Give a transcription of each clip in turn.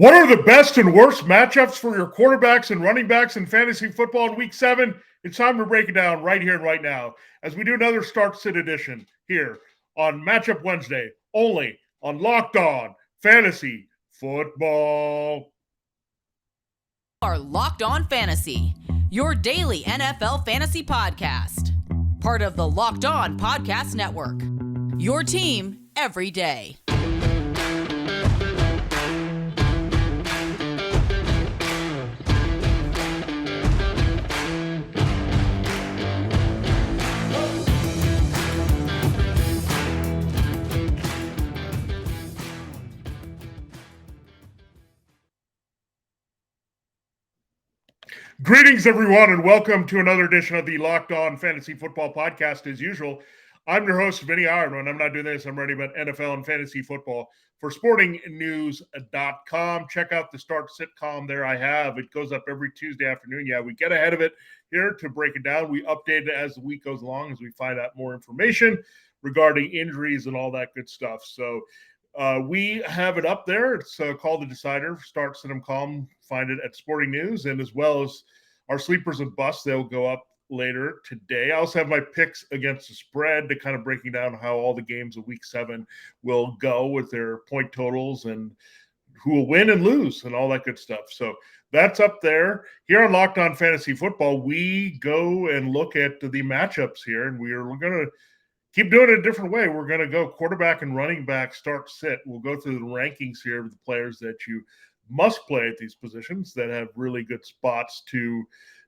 What are the best and worst matchups for your quarterbacks and running backs in fantasy football in Week 7? It's time to break it down right here and right now as we do another Start-Sit edition here on Matchup Wednesday, only on Locked On Fantasy Football. Are Locked On Fantasy, your daily NFL fantasy podcast. Part of the Locked On Podcast Network, your team every day. Greetings, everyone, and welcome to another edition of the Locked On Fantasy Football Podcast. As usual, I'm your host, Vinnie Iyer. When I'm not doing this, I'm writing about NFL and fantasy football for sportingnews.com. Check out the Start-Sit column there I have. It goes up every Tuesday afternoon. Yeah, we get ahead of it here to break it down. We update it as the week goes along as we find out more information regarding injuries and all that good stuff. So we have it up there. It's called The Decider, Start-Sit column. Find it at Sporting News, and as well as our sleepers and busts, they'll go up later today. I also have my picks against the spread to kind of breaking down how all the games of Week 7 will go with their point totals and who will win and lose and all that good stuff. So that's up there. Here on Locked On Fantasy Football, we go and look at the matchups here, and we're going to keep doing it a different way. We're going to go quarterback and running back start-sit. We'll go through the rankings here of the players that you must play at these positions that have really good spots to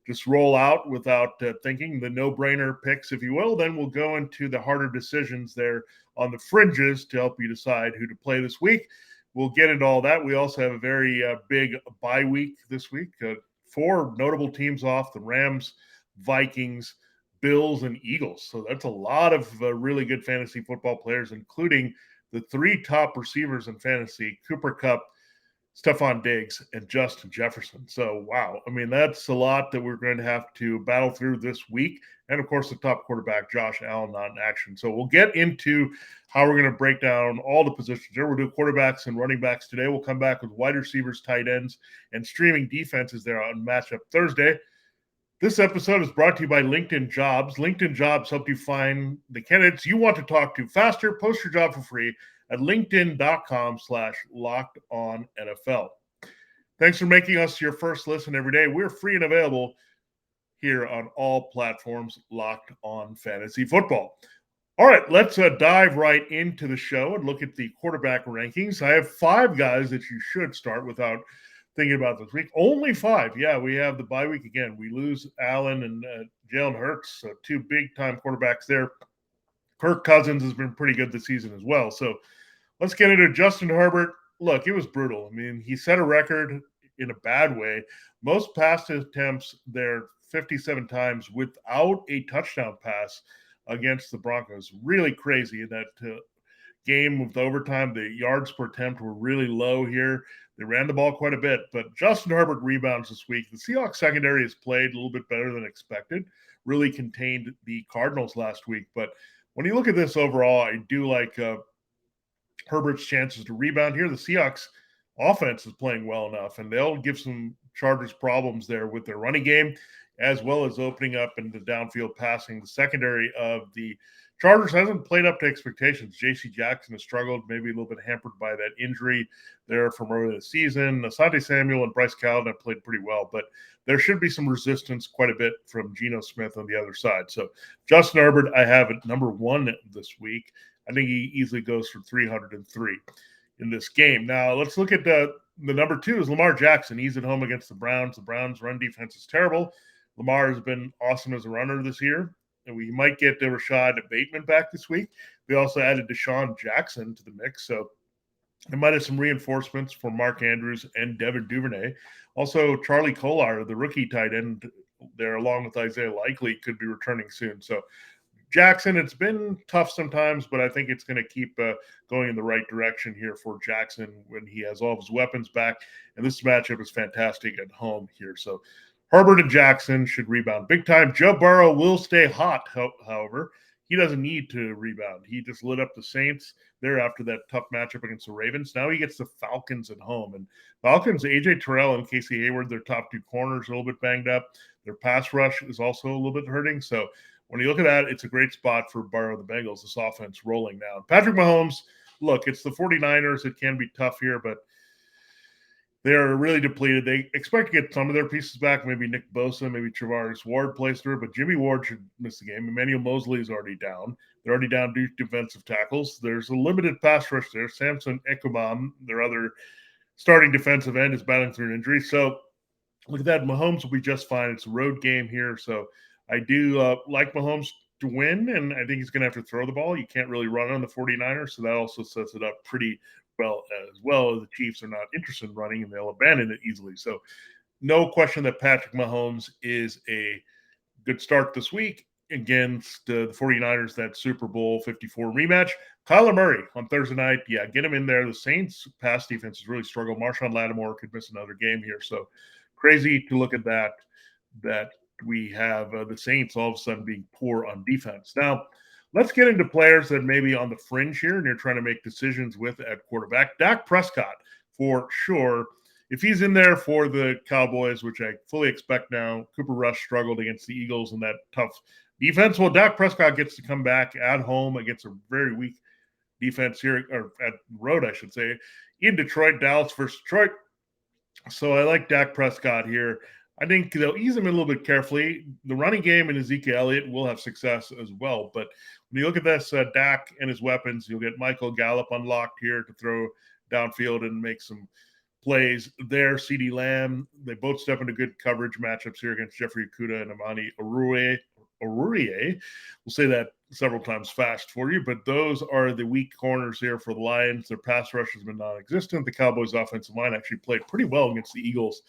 just roll out without thinking, the no-brainer picks, if you will. Then we'll go into the harder decisions there on the fringes to help you decide who to play this week. We'll get into all that. We also have a very big bye week this week. 4 notable teams off: the Rams, Vikings, Bills, and Eagles. So that's a lot of really good fantasy football players, including the 3 top receivers in fantasy: Cooper Kupp, Stephon Diggs, and Justin Jefferson. So, wow. I mean, that's a lot that we're going to have to battle through this week. And, of course, the top quarterback, Josh Allen, not in action. So we'll get into how we're going to break down all the positions here. We'll do quarterbacks and running backs today. We'll come back with wide receivers, tight ends, and streaming defenses there on Matchup Thursday. This episode is brought to you by LinkedIn Jobs. LinkedIn Jobs help you find the candidates you want to talk to faster. Post your job for free at linkedin.com/lockedonnfl. Thanks for making us your first listen every day. We're free and available here on all platforms, Locked On Fantasy Football. All right, let's dive right into the show and look at the quarterback rankings. I have 5 guys that you should start without thinking about this week. Only 5. Yeah, we have the bye week again. We lose Allen and Jalen Hurts, so 2 big-time quarterbacks there. Kirk Cousins has been pretty good this season as well. So let's get into Justin Herbert. Look, it was brutal. I mean, he set a record in a bad way. Most pass attempts there 57 times without a touchdown pass against the Broncos. Really crazy in that game with overtime. The yards per attempt were really low here. They ran the ball quite a bit, but Justin Herbert rebounds this week. The Seahawks secondary has played a little bit better than expected, really contained the Cardinals last week. But when you look at this overall, I do like Herbert's chances to rebound here. The Seahawks offense is playing well enough, and they'll give some Chargers problems there with their running game, as well as opening up into downfield passing. The secondary of the Chargers hasn't played up to expectations. J.C. Jackson has struggled, maybe a little bit hampered by that injury there from earlier in the season. Asante Samuel and Bryce Callahan have played pretty well, but there should be some resistance quite a bit from Geno Smith on the other side. So Justin Herbert, I have at number 1 this week. I think he easily goes for 303 in this game. Now, let's look at the number 2 is Lamar Jackson. He's at home against the Browns. The Browns' run defense is terrible. Lamar has been awesome as a runner this year. And we might get Rashad Bateman back this week. We also added Deshaun Jackson to the mix. So there might have some reinforcements for Mark Andrews and Devin Duvernay. Also, Charlie Kolar, the rookie tight end there, along with Isaiah Likely, could be returning soon. So Jackson, it's been tough sometimes, but I think it's going to keep going in the right direction here for Jackson when he has all of his weapons back. And this matchup is fantastic at home here. So Herbert and Jackson should rebound big time. Joe Burrow will stay hot, however. he doesn't need to rebound. He just lit up the Saints there after that tough matchup against the Ravens. Now he gets the Falcons at home. And Falcons, A.J. Terrell and Casey Hayward, their top two corners, a little bit banged up. Their pass rush is also a little bit hurting. So when you look at that, it's a great spot for Burrow the Bengals, this offense rolling now. Patrick Mahomes, look, it's the 49ers. It can be tough here, but they're really depleted. They expect to get some of their pieces back. Maybe Nick Bosa, maybe Travaris Ward plays through, but Jimmy Ward should miss the game. Emmanuel Mosley is already down. They're already down due to defensive tackles. There's a limited pass rush there. Samson Ekubam, their other starting defensive end, is battling through an injury. So look at that. Mahomes will be just fine. It's a road game here. So I do like Mahomes to win, and I think he's going to have to throw the ball. You can't really run on the 49ers, so that also sets it up pretty well. The Chiefs are not interested in running, and they'll abandon it easily. So no question that Patrick Mahomes is a good start this week against the 49ers, that Super Bowl 54 rematch. Kyler Murray on Thursday night, yeah, get him in there. The Saints' pass defense has really struggled. Marshawn Lattimore could miss another game here. So crazy to look at that we have the Saints all of a sudden being poor on defense. Now, let's get into players that may be on the fringe here and you're trying to make decisions with at quarterback. Dak Prescott, for sure. If he's in there for the Cowboys, which I fully expect now, Cooper Rush struggled against the Eagles in that tough defense. Well, Dak Prescott gets to come back at home against a very weak defense here, or at road, I should say, in Detroit, Dallas versus Detroit. So I like Dak Prescott here. I think they'll ease him in a little bit carefully. The running game and Ezekiel Elliott will have success as well. But when you look at this, Dak and his weapons, you'll get Michael Gallup unlocked here to throw downfield and make some plays there. CeeDee Lamb, they both step into good coverage matchups here against Jeffrey Okudah and Amani Oruwariye. We'll say that several times fast for you, but those are the weak corners here for the Lions. Their pass rush has been non-existent. The Cowboys' offensive line actually played pretty well against the Eagles,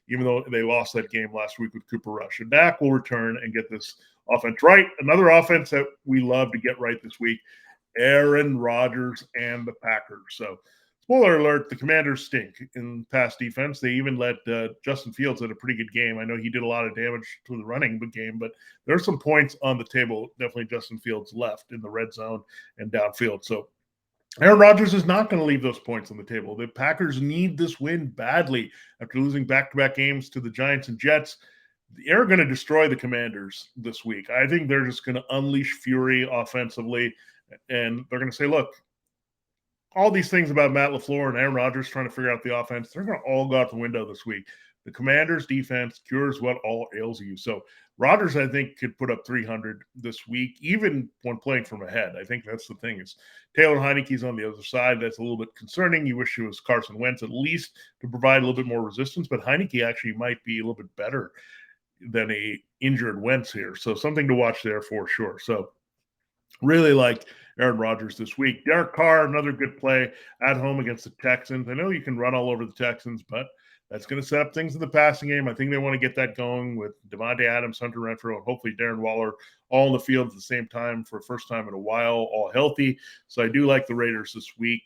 even though they lost that game last week with Cooper Rush. And Dak will return and get this offense right. Another offense that we love to get right this week, Aaron Rodgers and the Packers. So, spoiler alert, the Commanders stink in pass defense. They even let Justin Fields had a pretty good game. I know he did a lot of damage to the running game, but there's some points on the table. Definitely Justin Fields left in the red zone and downfield. So Aaron Rodgers is not going to leave those points on the table. The Packers need this win badly after losing back-to-back games to the Giants and Jets. They're going to destroy the Commanders this week. I think they're just going to unleash fury offensively, and they're going to say, look, all these things about Matt LaFleur and Aaron Rodgers trying to figure out the offense, they're going to all go out the window this week. The Commanders' defense cures what all ails you. So Rodgers, I think, could put up 300 this week, even when playing from ahead. I think that's the thing is Taylor Heineke's on the other side. That's a little bit concerning. You wish it was Carson Wentz at least to provide a little bit more resistance, but Heineke actually might be a little bit better than a injured Wentz here. So something to watch there for sure. So really like Aaron Rodgers this week. Derek Carr, another good play at home against the Texans. I know you can run all over the Texans, but that's going to set up things in the passing game. I think they want to get that going with Devontae Adams, Hunter Renfrow, and hopefully Darren Waller all in the field at the same time for the first time in a while, all healthy. So I do like the Raiders this week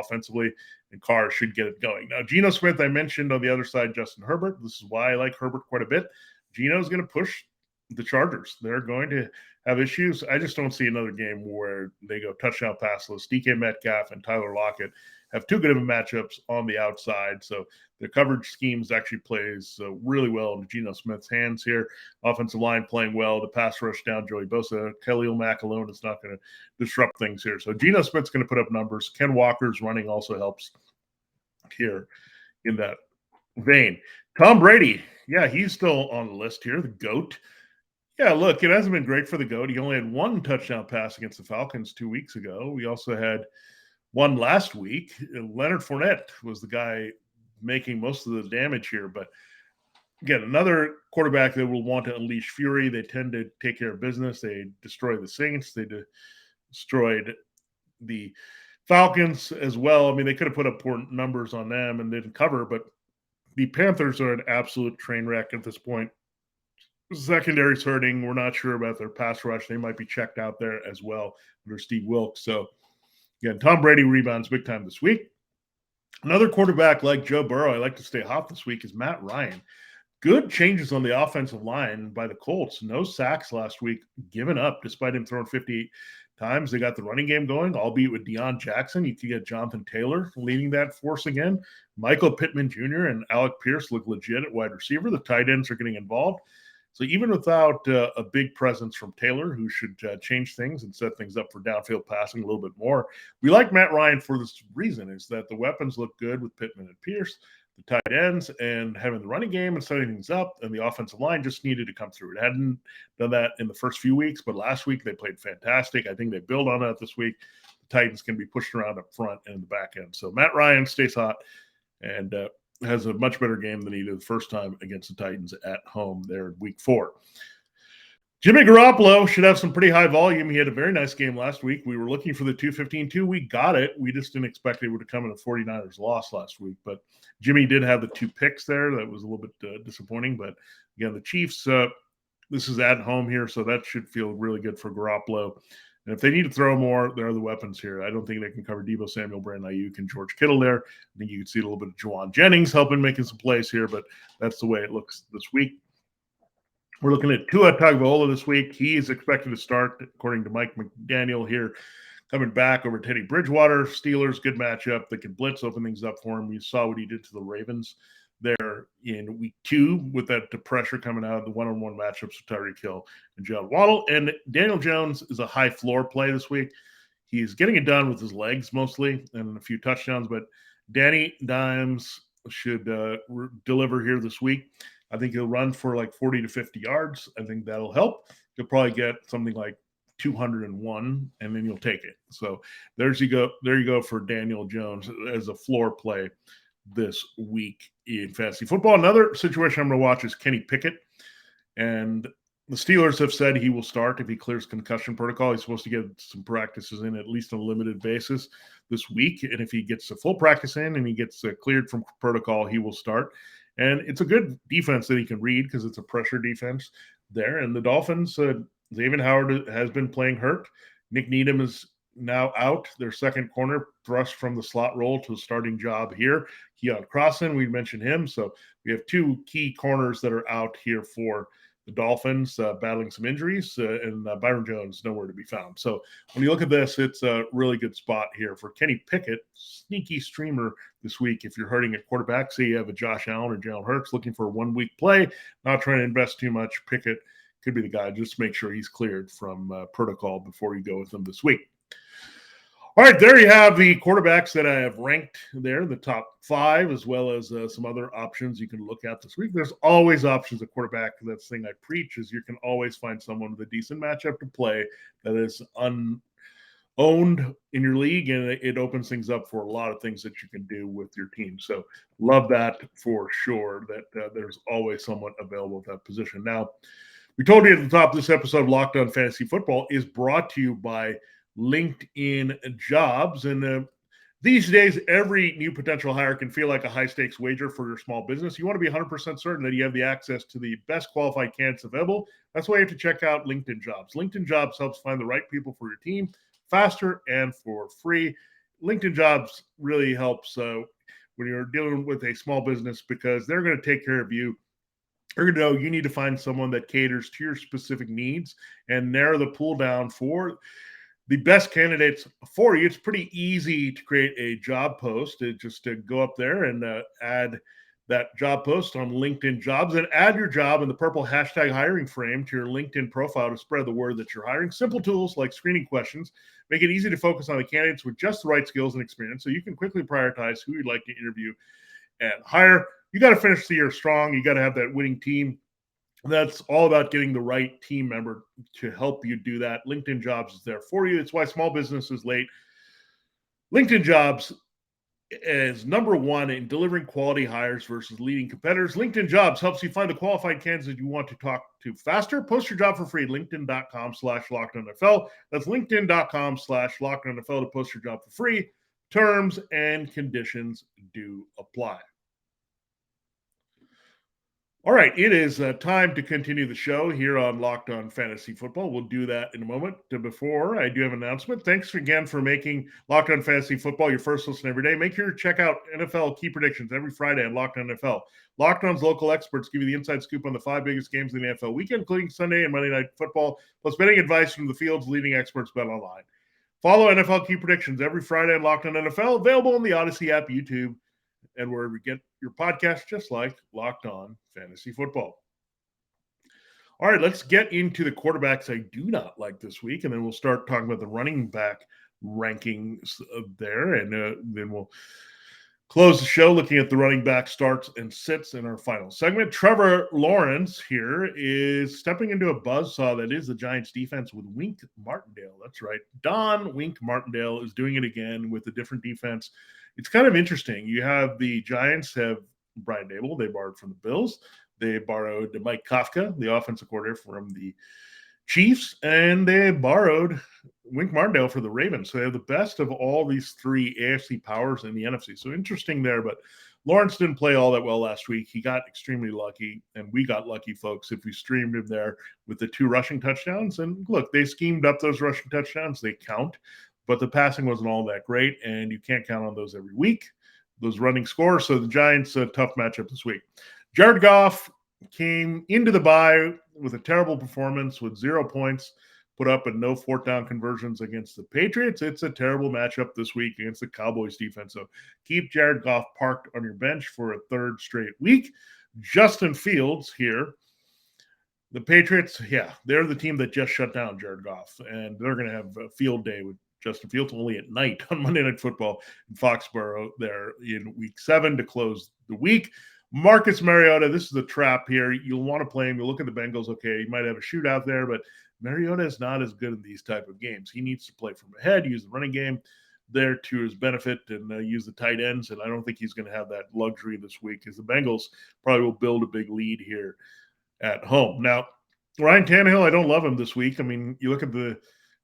offensively, and Carr should get it going. Now, Geno Smith, I mentioned on the other side, Justin Herbert. This is why I like Herbert quite a bit. Geno's going to push the Chargers. They're going to have issues. I just don't see another game where they go touchdown passless. DK Metcalf and Tyler Lockett have too good of a matchups on the outside. So their coverage schemes actually plays really well into Geno Smith's hands here. Offensive line playing well. The pass rush down Joey Bosa. Khalil Mack alone is not going to disrupt things here. So Geno Smith's going to put up numbers. Ken Walker's running also helps here in that vein. Tom Brady. Yeah, he's still on the list here, the GOAT. Yeah, look, it hasn't been great for the GOAT. He only had one touchdown pass against the Falcons 2 weeks ago. We also had one last week. Leonard Fournette was the guy making most of the damage here. But again, another quarterback that will want to unleash fury. They tend to take care of business. They destroy the Saints. They destroyed the Falcons as well. I mean, they could have put up poor numbers on them and didn't cover, but the Panthers are an absolute train wreck at this point. Secondary's hurting. We're not sure about their pass rush. They might be checked out there as well under Steve Wilkes. So, again, Tom Brady rebounds big time this week. Another quarterback like Joe Burrow, I like to stay hot this week, is Matt Ryan. Good changes on the offensive line by the Colts. No sacks last week, given up despite him throwing 58 times. They got the running game going, albeit with Deion Jackson. You could get Jonathan Taylor leading that force again. Michael Pittman Jr. and Alec Pierce look legit at wide receiver. The tight ends are getting involved. So even without a big presence from Taylor, who should change things and set things up for downfield passing a little bit more, we like Matt Ryan for this reason, is that the weapons look good with Pittman and Pierce, the tight ends, and having the running game and setting things up, and the offensive line just needed to come through. It hadn't done that in the first few weeks, but last week they played fantastic. I think they build on that this week. The Titans can be pushed around up front and in the back end. So Matt Ryan stays hot and has a much better game than he did the first time against the Titans at home there in week 4. Jimmy Garoppolo should have some pretty high volume. He had a very nice game last week. We were looking for the 215-2. We got it. We just didn't expect it would have come in a 49ers loss last week. But Jimmy did have the 2 picks there. That was a little bit disappointing. But again, the Chiefs, this is at home here, so that should feel really good for Garoppolo. And if they need to throw more, there are the weapons here. I don't think they can cover Deebo Samuel, Brandon Ayuk, and George Kittle there. I think you can see a little bit of Juwan Jennings helping making some plays here, but that's the way it looks this week. We're looking at Tua Tagovailoa this week. He is expected to start, according to Mike McDaniel here, coming back over Teddy Bridgewater. Steelers, good matchup. They can blitz, open things up for him. You saw what he did to the Ravens there in week 2 with that pressure coming out of the one-on-one matchups with Tyreek Hill and Jalen Waddle. And Daniel Jones is a high floor play this week. He's getting it done with his legs mostly and a few touchdowns, but Danny Dimes should deliver here this week. I think he'll run for like 40 to 50 yards. I think that'll help. You'll probably get something like 201, and then you'll take it. So there you go for Daniel Jones as a floor play this week in fantasy football. Another situation I'm going to watch is Kenny Pickett. And the Steelers have said he will start if he clears concussion protocol. He's supposed to get some practices in at least on a limited basis this week. And if he gets a full practice in and he gets cleared from protocol, he will start. And it's a good defense that he can read because it's a pressure defense there. And the Dolphins, Xavier Howard has been playing hurt. Nick Needham is now out. Their second corner thrust from the slot role to a starting job here. Keon Crossan, we mentioned him. So we have 2 key corners that are out here for the Dolphins battling some injuries, and Byron Jones nowhere to be found. So when you look at this, it's a really good spot here for Kenny Pickett, sneaky streamer this week. If you're hurting at quarterback, say you have a Josh Allen or Jalen Hurts looking for a 1-week play, not trying to invest too much, Pickett could be the guy. Just make sure he's cleared from protocol before you go with him this week. All right, there you have the quarterbacks that I have ranked there, the top 5, as well as some other options you can look at this week. There's always options at quarterback. That's the thing I preach is you can always find someone with a decent matchup to play that is owned in your league, and it opens things up for a lot of things that you can do with your team. So love that for sure, that there's always someone available at that position. Now, we told you at the top of this episode of Locked On Fantasy Football is brought to you by LinkedIn Jobs. And these days, every new potential hire can feel like a high-stakes wager for your small business. You want to be 100% certain that you have the access to the best qualified candidates available. That's why you have to check out LinkedIn Jobs. LinkedIn Jobs helps find the right people for your team faster and for free. LinkedIn Jobs really helps when you're dealing with a small business because they're going to take care of you. They're going to know you need to find someone that caters to your specific needs and narrow the pool down for the best candidates for you. It's pretty easy to create a job post. Just to go up there and add that job post on LinkedIn Jobs and add your job in the purple hashtag hiring frame to your LinkedIn profile to spread the word that you're hiring. Simple tools like screening questions make it easy to focus on the candidates with just the right skills and experience so you can quickly prioritize who you'd like to interview and hire. You got to finish the year strong. You got to have that winning team. That's all about getting the right team member to help you do that. LinkedIn Jobs is there for you. It's why small business is late. LinkedIn Jobs is number 1 in delivering quality hires versus leading competitors. LinkedIn Jobs helps you find the qualified candidates you want to talk to faster. Post your job for free at linkedin.com/LockedOnNFL. That's linkedin.com/LockedOnNFL to post your job for free. Terms and conditions do apply. All right, it is time to continue the show here on Locked On Fantasy Football. We'll do that in a moment. Before I do have an announcement, thanks again for making Locked On Fantasy Football your first listen every day. Make sure to check out NFL Key Predictions every Friday on Locked On NFL. Locked On's local experts give you the inside scoop on the 5 biggest games in the NFL weekend, including Sunday and Monday Night Football, plus betting advice from the field's leading experts BetOnline. Follow NFL Key Predictions every Friday on Locked On NFL, available on the Odyssey app, YouTube, and wherever you get your podcast, just like Locked On Fantasy Football. All right, let's get into the quarterbacks I do not like this week, and then we'll start talking about the running back rankings there, and then we'll close the show looking at the running back starts and sits in our final segment. Trevor Lawrence here is stepping into a buzzsaw that is the Giants defense with Wink Martindale. That's right. Don Wink Martindale is doing it again with a different defense. It's kind of interesting. You have the Giants have Brian Dable. They borrowed from the Bills. They borrowed Mike Kafka, the offensive coordinator, from the Chiefs, and they borrowed Wink Martindale for the Ravens. So they have the best of all these three AFC powers in the NFC. So interesting there, but Lawrence didn't play all that well last week. He got extremely lucky, and we got lucky, folks, if we streamed him there with the 2 rushing touchdowns. And look, they schemed up those rushing touchdowns. They count, but the passing wasn't all that great, and you can't count on those every week, those running scores. So the Giants, a tough matchup this week. Jared Goff came into the bye with a terrible performance with 0 points, put up and no 4th down conversions against the Patriots. It's a terrible matchup this week against the Cowboys defense. So keep Jared Goff parked on your bench for a 3rd straight week. Justin Fields here. The Patriots, they're the team that just shut down Jared Goff, and they're going to have a field day with Justin Fields only at night on Monday Night Football in Foxborough there in week 7 to close the week. Marcus Mariota, this is a trap here. You'll want to play him. You'll look at the Bengals. Okay, you might have a shootout there, but Mariota is not as good in these type of games. He needs to play from ahead, use the running game there to his benefit, and use the tight ends. And I don't think he's going to have that luxury this week, because the Bengals probably will build a big lead here at home. Now, Ryan Tannehill, I don't love him this week. I mean, you look at the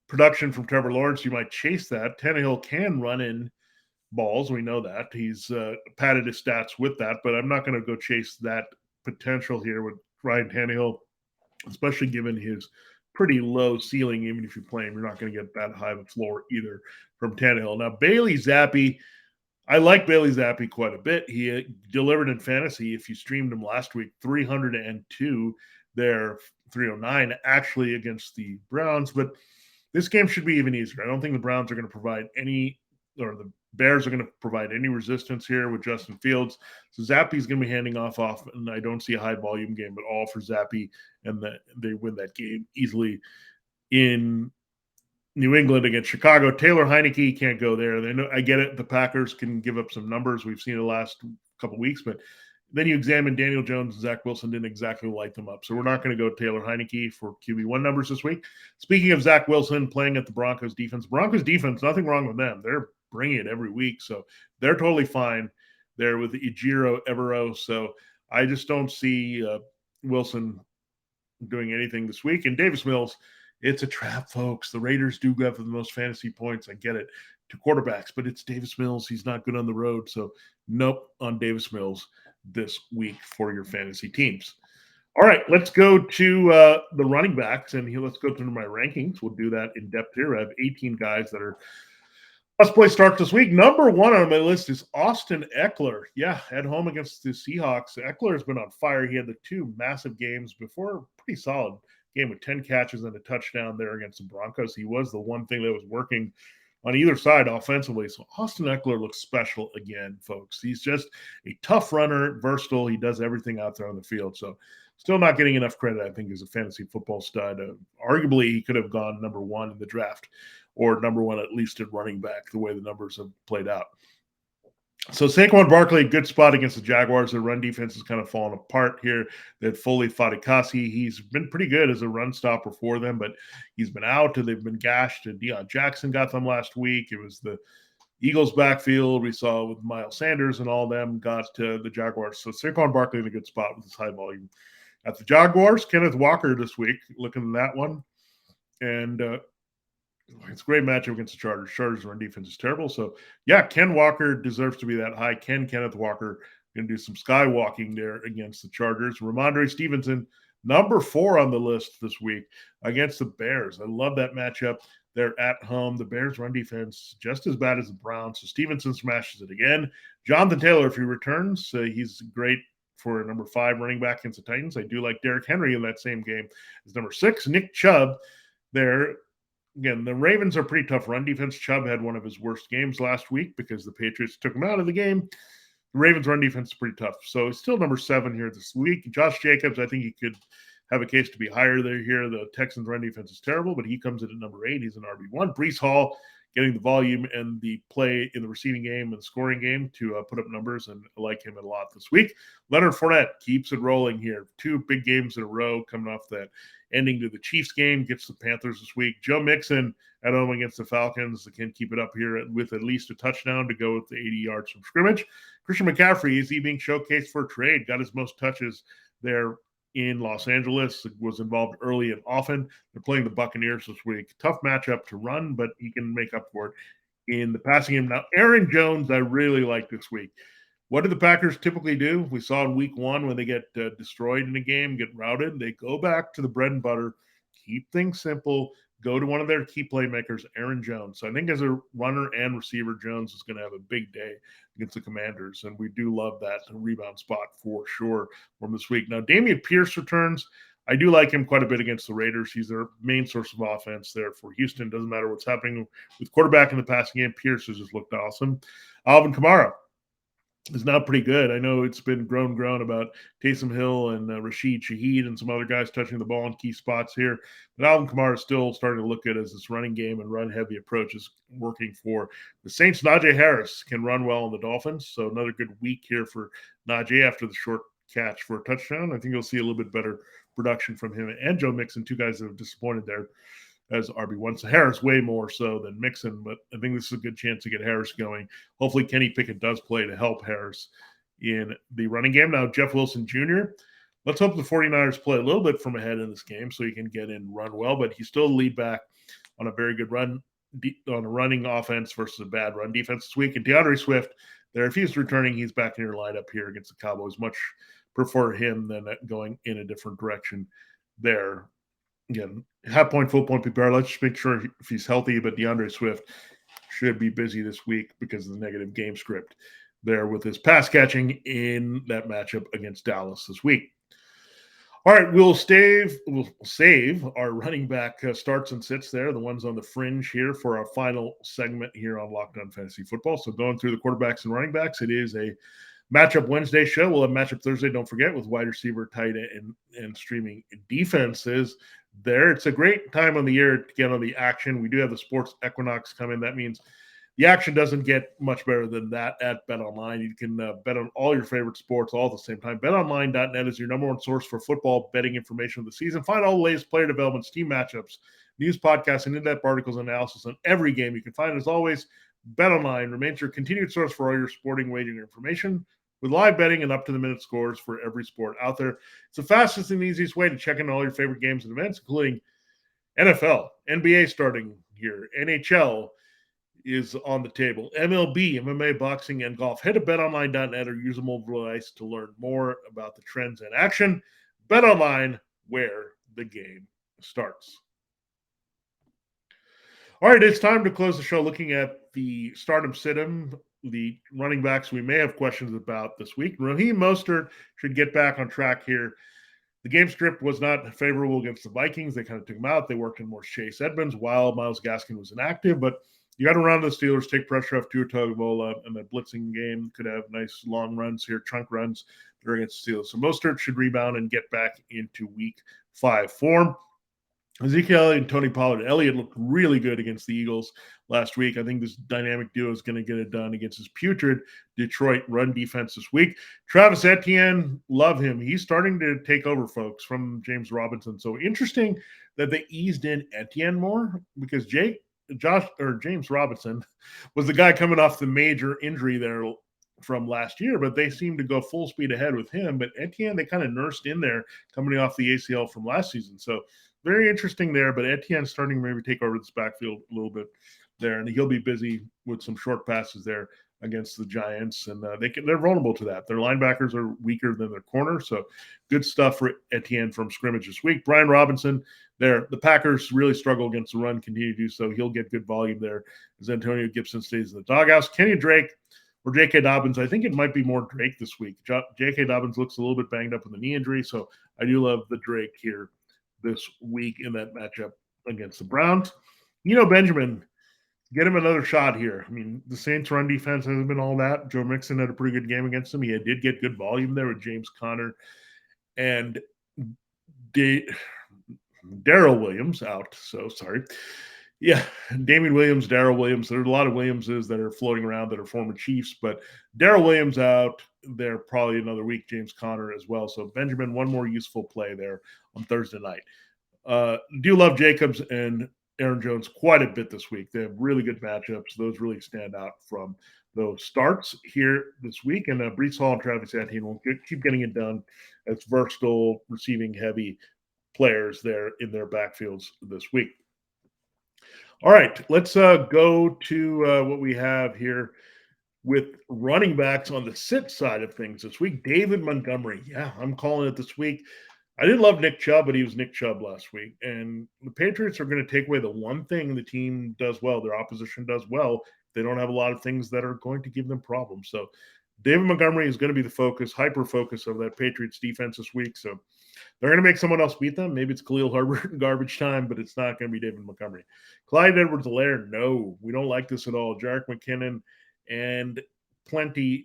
production from Trevor Lawrence, you might chase that. Tannehill can run in balls. We know that. He's padded his stats with that, but I'm not going to go chase that potential here with Ryan Tannehill, especially given his pretty low ceiling. Even if you play him, you're not going to get that high of a floor either from Tannehill. Now, Bailey Zappi, I like Bailey Zappi quite a bit. He delivered in fantasy. If you streamed him last week, 302 there, 309 actually against the Browns, but this game should be even easier. I don't think the Browns are going to provide any, or the Bears are going to provide any resistance here with Justin Fields. So Zappi's going to be handing off, and I don't see a high volume game at all for Zappi, and they win that game easily in New England against Chicago. Taylor Heineke can't go there. They know, I get it. The Packers can give up some numbers. We've seen it the last couple of weeks, but then you examine Daniel Jones and Zach Wilson didn't exactly light them up. So we're not going to go Taylor Heineke for QB1 numbers this week. Speaking of Zach Wilson playing at the Broncos defense, nothing wrong with them. They're bringing it every week. So they're totally fine there with Ejiro Evero. So I just don't see Wilson doing anything this week. And Davis Mills, it's a trap, folks. The Raiders do have the most fantasy points. I get it, to quarterbacks, but it's Davis Mills. He's not good on the road. So nope on Davis Mills this week for your fantasy teams. All right, let's go to the running backs, and let's go through my rankings. We'll do that in depth here. I have 18 guys that are must-play starts this week. Number 1 on my list is Austin Eckler. Yeah, at home against the Seahawks. Eckler has been on fire. He had the 2 massive games before, pretty solid game with 10 catches and a touchdown there against the Broncos. He was the one thing that was working on either side offensively. So Austin Eckler looks special again, folks. He's just a tough runner, versatile. He does everything out there on the field. So still not getting enough credit, I think, as a fantasy football stud. Arguably, he could have gone number 1 in the draft, or number 1 at least at running back, the way the numbers have played out. So Saquon Barkley, good spot against the Jaguars. Their run defense is kind of falling apart here. They had Foley Fadikasi. He's been pretty good as a run stopper for them, but he's been out and they've been gashed. And Deion Jackson got them last week. It was the Eagles backfield we saw with Miles Sanders and all them got to the Jaguars. So Saquon Barkley in a good spot with his high volume. At the Jaguars, Kenneth Walker this week, looking at that one. And it's a great matchup against the Chargers. Chargers' run defense is terrible. So, yeah, Ken Walker deserves to be that high. Can Kenneth Walker Going to do some skywalking there against the Chargers. Ramondre Stevenson, number 4 on the list this week against the Bears. I love that matchup. They're at home. The Bears' run defense just as bad as the Browns, so Stevenson smashes it again. Jonathan Taylor, if he returns, he's great for number 5 running back against the Titans. I do like Derrick Henry in that same game as number 6. Nick Chubb there. Again, the Ravens are pretty tough run defense. Chubb had one of his worst games last week because the Patriots took him out of the game. The Ravens' run defense is pretty tough. So he's still number 7 here this week. Josh Jacobs, I think he could have a case to be higher there here. The Texans' run defense is terrible, but he comes in at number 8. He's an RB1. Breece Hall getting the volume and the play in the receiving game and scoring game to put up numbers, and I like him a lot this week. Leonard Fournette keeps it rolling here. 2 big games in a row coming off that ending to the Chiefs game, gets the Panthers this week. Joe Mixon at home against the Falcons can keep it up here with at least a touchdown to go with the 80 yards from scrimmage. Christian McCaffrey, is he being showcased for a trade? Got his most touches there in Los Angeles, was involved early and often. They're playing the Buccaneers this week. Tough matchup to run, but he can make up for it in the passing game. Now, Aaron Jones, I really like this week. What do the Packers typically do? We saw in week 1 when they get destroyed in a game, get routed, they go back to the bread and butter, keep things simple, go to one of their key playmakers, Aaron Jones. So I think as a runner and receiver, Jones is going to have a big day against the Commanders, and we do love that rebound spot for sure from this week. Now, Damian Pierce returns. I do like him quite a bit against the Raiders. He's their main source of offense there for Houston. Doesn't matter what's happening with quarterback in the passing game. Pierce has just looked awesome. Alvin Kamara is now pretty good. I know it's been grown about Taysom Hill and Rashid Shaheed and some other guys touching the ball in key spots here. But Alvin Kamara is still starting to look good as this running game and run-heavy approach is working for the Saints. Najee Harris can run well on the Dolphins, so another good week here for Najee after the short catch for a touchdown. I think you'll see a little bit better production from him and Joe Mixon, 2 guys that have disappointed there as RB1. So Harris way more so than Mixon, but I think this is a good chance to get Harris going. Hopefully Kenny Pickett does play to help Harris in the running game. Now, Jeff Wilson Jr., let's hope the 49ers play a little bit from ahead in this game so he can get in and run well, but he's still lead back on a very good run on a running offense versus a bad run defense this week. And Deandre Swift, there, if he's returning, he's back in your lineup here against the Cowboys. Much prefer him than going in a different direction there. Again, half point, full point PPR. Let's just make sure if he's healthy, but DeAndre Swift should be busy this week because of the negative game script there with his pass catching in that matchup against Dallas this week. All right, we'll save our running back starts and sits there, the ones on the fringe here for our final segment here on Locked On Fantasy Football. So going through the quarterbacks and running backs, it is a Matchup Wednesday show. We'll have Matchup Thursday, don't forget, with wide receiver, tight end, and streaming defenses there. It's a great time of the year to get on the action. We do have the sports equinox coming. That means the action doesn't get much better than that at BetOnline. You can bet on all your favorite sports all at the same time. BetOnline.net is your number 1 source for football betting information of the season. Find all the latest player developments, team matchups, news, podcasts, and in-depth articles and analysis on every game. You can find, as always, BetOnline remains your continued source for all your sporting wagering information, with live betting and up-to-the-minute scores for every sport out there. It's the fastest and easiest way to check in all your favorite games and events, including NFL, NBA starting here, NHL is on the table, MLB, MMA, boxing, and golf. Head to betonline.net or use a mobile device to learn more about the trends in action. BetOnline, where the game starts. All right, it's time to close the show looking at the stardom sit-em, the running backs we may have questions about this week. Raheem Mostert should get back on track here. The game script was not favorable against the Vikings. They kind of took him out. They worked in more Chase Edmonds while Myles Gaskin was inactive. But you got to run the Steelers, take pressure off Tua Tagovailoa, and the blitzing game could have nice long runs here, chunk runs against the Steelers. So Mostert should rebound and get back into week 5 form. Ezekiel Elliott and Tony Pollard. Elliott looked really good against the Eagles last week. I think this dynamic duo is going to get it done against his putrid Detroit run defense this week. Travis Etienne, love him. He's starting to take over, folks, from James Robinson. So interesting that they eased in Etienne more because James Robinson was the guy coming off the major injury there from last year, but they seem to go full speed ahead with him. But Etienne, they kind of nursed in there coming off the ACL from last season. So very interesting there, but Etienne starting to maybe take over this backfield a little bit there, and he'll be busy with some short passes there against the Giants, and they're vulnerable to that. Their linebackers are weaker than their corner, so good stuff for Etienne from scrimmage this week. Brian Robinson, the Packers really struggle against the run, continue to do so. He'll get good volume there as Antonio Gibson stays in the doghouse. Kenny Drake or J.K. Dobbins, I think it might be more Drake this week. J.K. Dobbins looks a little bit banged up with a knee injury, so I do love the Drake here this week in that matchup against the Browns. Benjamin, get him another shot here. I mean, the Saints' run defense hasn't been all that. Joe Mixon had a pretty good game against them. He did get good volume there with James Conner and Darrell Williams out. So sorry. Yeah, Damien Williams, Darrell Williams. There's a lot of Williamses that are floating around that are former Chiefs, but Darrell Williams out there probably another week. James Conner as well. So Benjamin, one more useful play there on Thursday night. Do love Jacobs and Aaron Jones quite a bit this week. They have really good matchups. Those really stand out from those starts here this week. And Breece Hall and Travis Etienne will keep getting it done as versatile, receiving-heavy players there in their backfields this week. All right, let's go to what we have here with running backs on the sit side of things this week. David Montgomery. Yeah, I'm calling it this week. I didn't love Nick Chubb, but he was Nick Chubb last week. And the Patriots are going to take away the one thing the team does well, their opposition does well. They don't have a lot of things that are going to give them problems. So David Montgomery is going to be the focus, hyper-focus of that Patriots defense this week. So they're going to make someone else beat them. Maybe it's Khalil Herbert in garbage time, but it's not going to be David Montgomery. Clyde Edwards-Helaire, no. We don't like this at all. Jerick McKinnon and plenty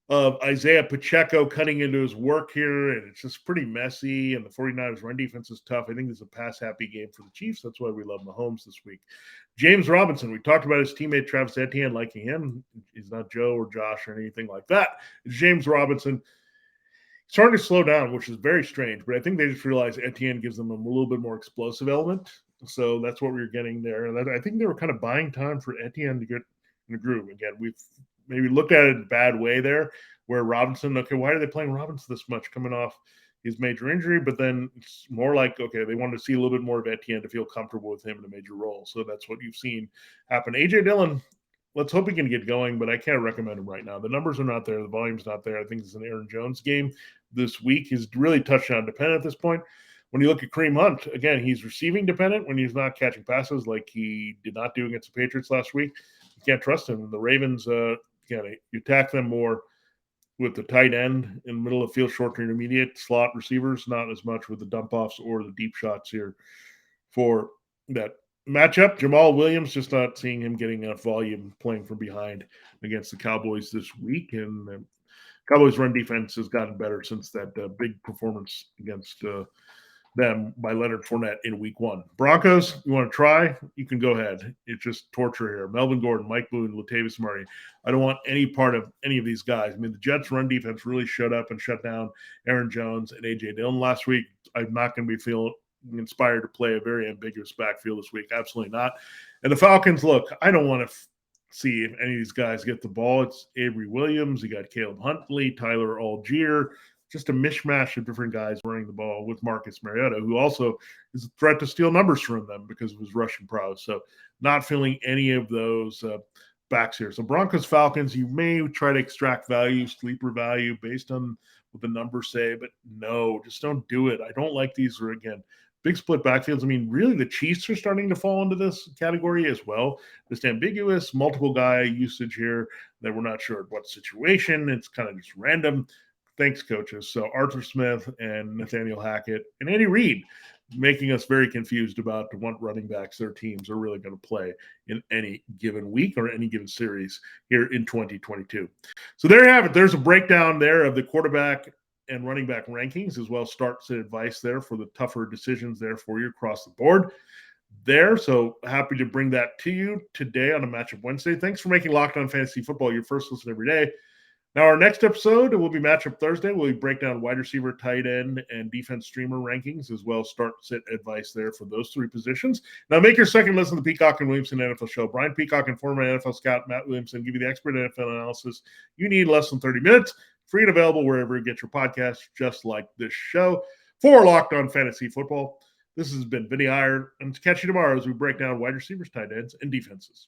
of Isaiah Pacheco cutting into his work here, and it's just pretty messy, and the 49ers run defense is tough. I think this is a pass-happy game for the Chiefs. That's why we love Mahomes this week. James Robinson, we talked about his teammate Travis Etienne liking him. He's not Joe or Josh or anything like that. It's James Robinson. Starting to slow down, which is very strange, but I think they just realized Etienne gives them a little bit more explosive element. So that's what we were getting there. And I think they were kind of buying time for Etienne to get in the groove. Again, we've maybe looked at it in a bad way there, where Robinson, okay, why are they playing Robinson this much coming off his major injury? But then it's more like, okay, they wanted to see a little bit more of Etienne to feel comfortable with him in a major role. So that's what you've seen happen. A.J. Dillon, let's hope he can get going, but I can't recommend him right now. The numbers are not there. The volume's not there. I think it's an Aaron Jones game this week. He's really touchdown dependent at this point. When you look at Kareem Hunt, again, he's receiving dependent when he's not catching passes like he did not do against the Patriots last week. You can't trust him. The Ravens, you attack them more with the tight end in the middle of field, short to intermediate slot receivers, not as much with the dump offs or the deep shots here for that matchup. Jamal Williams, just not seeing him getting enough volume playing from behind against the Cowboys this week. And the Cowboys' run defense has gotten better since that big performance against them by Leonard Fournette in week 1. Broncos, you want to try? You can go ahead. It's just torture here. Melvin Gordon, Mike Boone, Latavius Murray. I don't want any part of any of these guys. I mean, the Jets' run defense really shut up and shut down Aaron Jones and A.J. Dillon last week. I'm not going to be feeling inspired to play a very ambiguous backfield this week. Absolutely not. And the Falcons, look, I don't want to see if any of these guys get the ball. It's Avery Williams. You got Caleb Huntley, Tyler Algier. Just a mishmash of different guys running the ball with Marcus Mariota, who also is a threat to steal numbers from them because of his rushing prowess. So not feeling any of those backs here. So Broncos, Falcons, you may try to extract value, sleeper value based on what the numbers say, but no, just don't do it. I don't like these, again, big split backfields. I mean, really the Chiefs are starting to fall into this category as well. Just ambiguous, multiple guy usage here that we're not sure at what situation. It's kind of just random. Thanks, coaches. So Arthur Smith and Nathaniel Hackett and Andy Reid making us very confused about what running backs their teams are really going to play in any given week or any given series here in 2022. So there you have it. There's a breakdown there of the quarterback and running back rankings, as well as starts and advice there for the tougher decisions there for you across the board there. So happy to bring that to you today on a Matchup Wednesday. Thanks for making Locked On Fantasy Football your first listen every day. Now, our next episode, it will be Matchup Thursday. We'll break down wide receiver, tight end, and defense streamer rankings, as well as start-sit advice there for those 3 positions. Now, make your second listen to the Peacock and Williamson NFL show. Brian Peacock and former NFL scout Matt Williamson give you the expert NFL analysis you need in less than 30 minutes. Free and available wherever you get your podcasts, just like this show. For Locked On Fantasy Football, this has been Vinnie Iyer, and catch you tomorrow as we break down wide receivers, tight ends, and defenses.